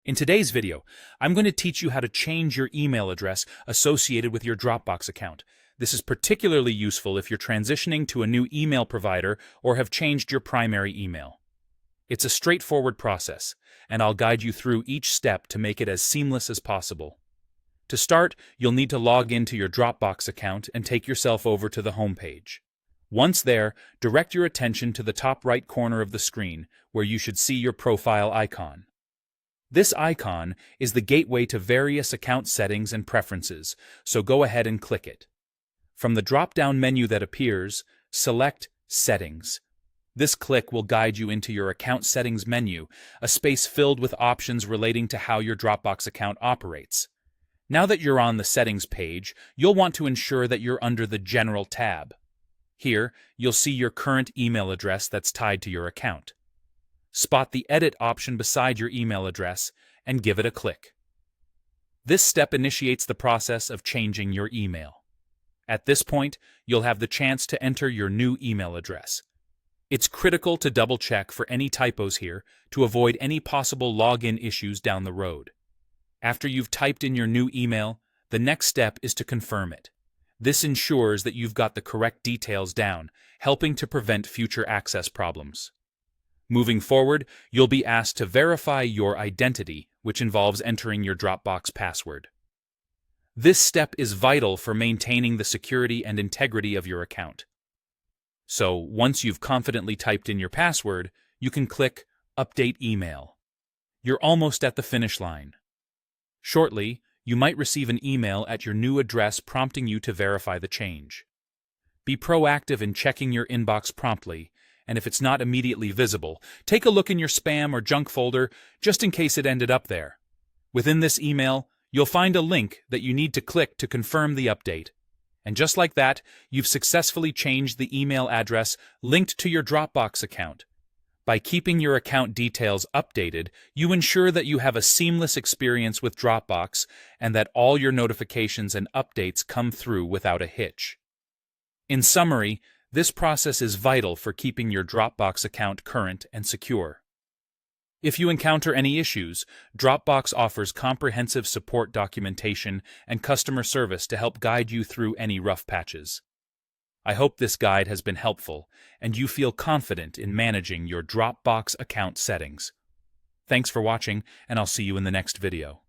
In today's video, I'm going to teach you how to change your email address associated with your Dropbox account. This is particularly useful if you're transitioning to a new email provider or have changed your primary email. It's a straightforward process, and I'll guide you through each step to make it as seamless as possible. To start, you'll need to log into your Dropbox account and take yourself over to the home page. Once there, direct your attention to the top right corner of the screen, where you should see your profile icon. This icon is the gateway to various account settings and preferences, so go ahead and click it. From the drop-down menu that appears, select Settings. This click will guide you into your Account Settings menu, a space filled with options relating to how your Dropbox account operates. Now that you're on the Settings page, you'll want to ensure that you're under the General tab. Here, you'll see your current email address that's tied to your account. Spot the Edit option beside your email address and give it a click. This step initiates the process of changing your email. At this point, you'll have the chance to enter your new email address. It's critical to double-check for any typos here to avoid any possible login issues down the road. After you've typed in your new email, the next step is to confirm it. This ensures that you've got the correct details down, helping to prevent future access problems. Moving forward, you'll be asked to verify your identity, which involves entering your Dropbox password. This step is vital for maintaining the security and integrity of your account. So, once you've confidently typed in your password, you can click Update Email. You're almost at the finish line. Shortly, you might receive an email at your new address prompting you to verify the change. Be proactive in checking your inbox promptly, and if it's not immediately visible, take a look in your spam or junk folder just in case it ended up there. Within this email, you'll find a link that you need to click to confirm the update. And just like that, you've successfully changed the email address linked to your Dropbox account. By keeping your account details updated, you ensure that you have a seamless experience with Dropbox and that all your notifications and updates come through without a hitch. In summary, this process is vital for keeping your Dropbox account current and secure. If you encounter any issues, Dropbox offers comprehensive support documentation and customer service to help guide you through any rough patches. I hope this guide has been helpful and you feel confident in managing your Dropbox account settings. Thanks for watching, and I'll see you in the next video.